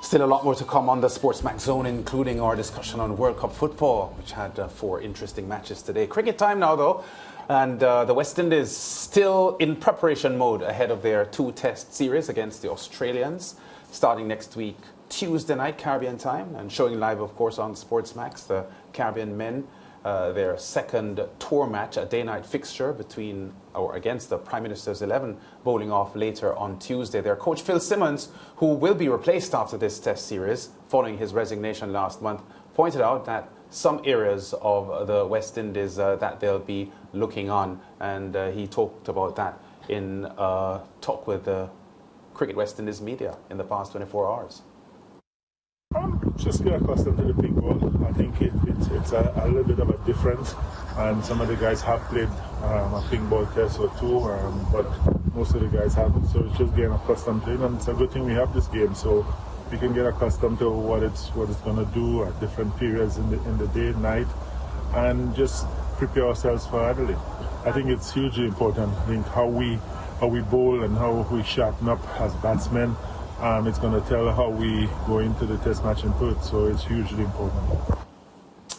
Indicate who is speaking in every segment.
Speaker 1: Still a lot more to come on the SportsMax zone, including our discussion on World Cup football, which had 4 interesting matches today. Cricket time now, though, and the West Indies still in preparation mode ahead of their 2-test series against the Australians, starting next week, Tuesday night, Caribbean time, and showing live, of course, on SportsMax. The Caribbean men, their second tour match, a day-night fixture against the Prime Minister's 11, bowling off later on Tuesday. Their coach Phil Simmons, who will be replaced after this test series following his resignation last month, pointed out that some areas of the West Indies that they'll be looking on, and he talked about that in a talk with the Cricket West Indies media in the past 24 hours.
Speaker 2: Just get accustomed to the pink ball. I think it's a little bit of a difference, and some of the guys have played a pink ball test or two, but most of the guys haven't. So it's just getting accustomed to it, and it's a good thing we have this game, so we can get accustomed to what it's going to do at different periods in the day, night, and just prepare ourselves for Adelaide. I think it's hugely important. I think how we bowl and how we sharpen up as batsmen. It's going to tell how we go into the test match in Perth, so it's hugely important.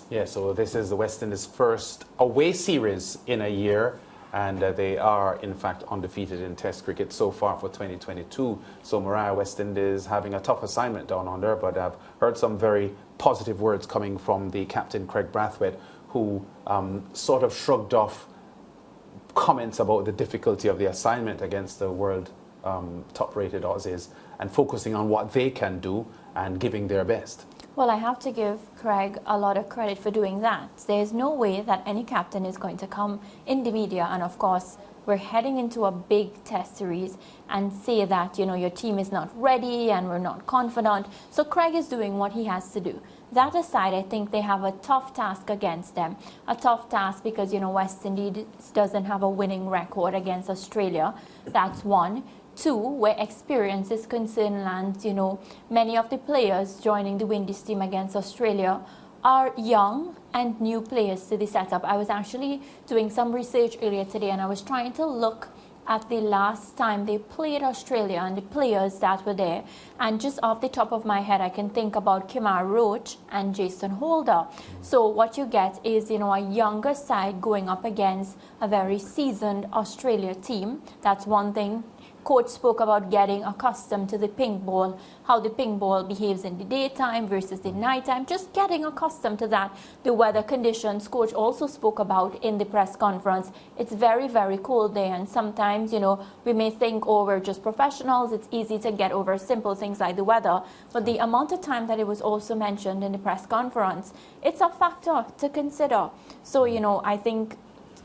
Speaker 1: Yeah, so this is the West Indies' first away series in a year, and they are, in fact, undefeated in Test cricket so far for 2022. So Mariah, West Indies having a tough assignment down under, but I've heard some very positive words coming from the captain, Craig Brathwaite, who sort of shrugged off comments about the difficulty of the assignment against the world top-rated Aussies, and focusing on what they can do and giving their best.
Speaker 3: Well, I have to give Craig a lot of credit for doing that. There's no way that any captain is going to come in the media, and of course, we're heading into a big test series, and say that, your team is not ready and we're not confident. So Craig is doing what he has to do. That aside, I think they have a tough task against them. A tough task because, West Indies doesn't have a winning record against Australia. That's one. 2, where experience is concerned, and many of the players joining the Windies team against Australia are young and new players to the setup. I was actually doing some research earlier today, and I was trying to look at the last time they played Australia and the players that were there. And just off the top of my head, I can think about Kemar Roach and Jason Holder. So what you get is, a younger side going up against a very seasoned Australia team. That's one thing. Coach spoke about getting accustomed to the pink ball, how the pink ball behaves in the daytime versus the nighttime, just getting accustomed to that. The weather conditions, coach also spoke about in the press conference. It's very, very cold there, and sometimes, we may think, oh, we're just professionals, it's easy to get over simple things like the weather, but the amount of time that it was also mentioned in the press conference, it's a factor to consider. So, I think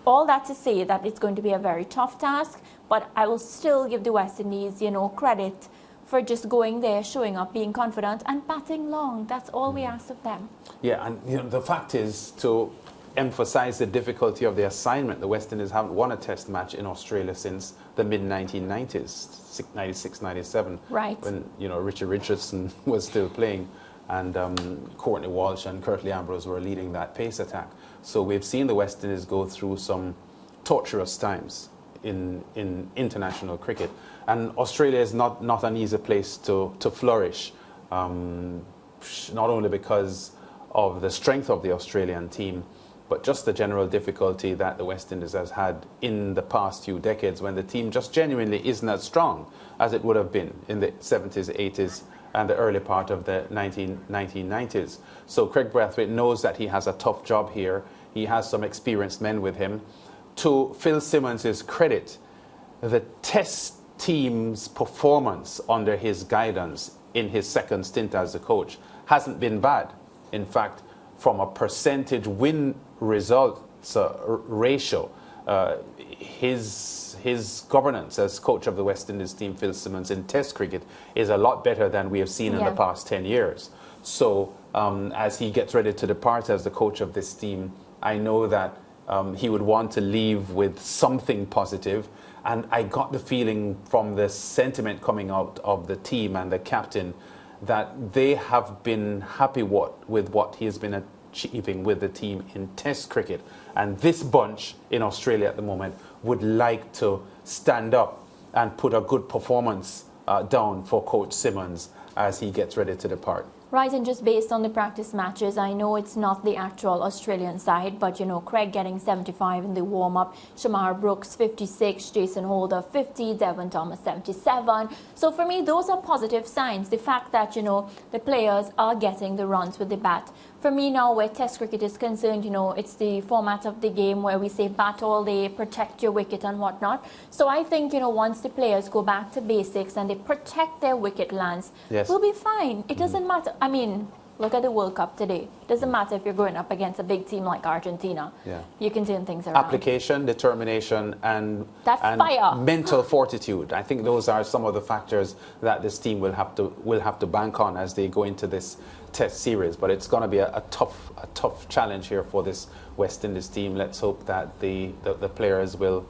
Speaker 3: all that to say that it's going to be a very tough task, but I will still give the West Indies, credit for just going there, showing up, being confident, and batting long. That's all we ask of them.
Speaker 1: Yeah, and the fact is, to emphasize the difficulty of the assignment, the West Indies haven't won a test match in Australia since the mid-1990s, 96, 97.
Speaker 3: Right.
Speaker 1: When, Richard Richardson was still playing, and Courtney Walsh and Curtly Ambrose were leading that pace attack. So we've seen the West Indies go through some torturous times in international cricket, and Australia is not an easy place to flourish, not only because of the strength of the Australian team, but just the general difficulty that the West Indies has had in the past few decades, when the team just genuinely isn't as strong as it would have been in the 70s, 80s, and the early part of the 1990s. So Craig Brathwaite knows that he has a tough job here. He has some experienced men with him. To Phil Simmons' credit, the test team's performance under his guidance in his second stint as the coach hasn't been bad. In fact, from a percentage win results ratio, his governance as coach of the West Indies team, Phil Simmons, in test cricket is a lot better than we have seen in the past 10 years. So as he gets ready to depart as the coach of this team, I know that he would want to leave with something positive, and I got the feeling from the sentiment coming out of the team and the captain that they have been happy with what he has been achieving with the team in test cricket, and this bunch in Australia at the moment would like to stand up and put a good performance down for Coach Simmons as he gets ready to depart.
Speaker 3: Right, and just based on the practice matches, I know it's not the actual Australian side, but Craig getting 75 in the warm-up, Shamar Brooks 56, Jason Holder 50, Devon Thomas 77. So for me, those are positive signs. The fact that, the players are getting the runs with the bat. For me now, where Test cricket is concerned, it's the format of the game where we say bat all day, protect your wicket and whatnot. So I think, once the players go back to basics and they protect their wicket lands, we'll be fine. It doesn't matter. I mean, look at the World Cup today. It doesn't matter if you're going up against a big team like Argentina.
Speaker 1: Yeah.
Speaker 3: You can turn things around.
Speaker 1: Application, determination, and
Speaker 3: fire.
Speaker 1: mental fortitude. I think those are some of the factors that this team will have to bank on as they go into this Test series. But it's going to be a tough challenge here for this West Indies team. Let's hope that the players will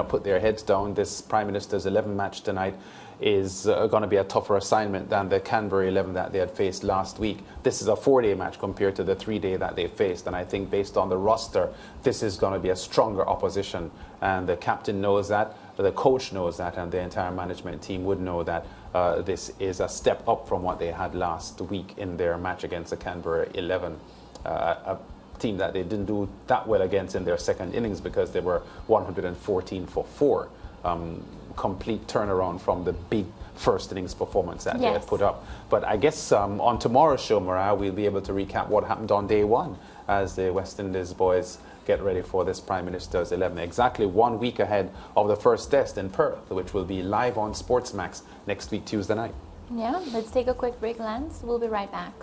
Speaker 1: put their heads down. This Prime Minister's 11 match tonight is going to be a tougher assignment than the Canberra 11 that they had faced last week. This is a 4-day match compared to the 3-day that they faced, and I think based on the roster, this is going to be a stronger opposition, and the captain knows that, the coach knows that, and the entire management team would know that this is a step up from what they had last week in their match against the Canberra 11. A team that they didn't do that well against in their second innings because they were 114 for 4. Complete turnaround from the big first innings performance that they had put up. But I guess on tomorrow's show, Mariah, we'll be able to recap what happened on day one as the West Indies boys get ready for this Prime Minister's 11. Exactly 1 week ahead of the first test in Perth, which will be live on SportsMax next week, Tuesday night.
Speaker 3: Yeah, let's take a quick break, Lance. We'll be right back.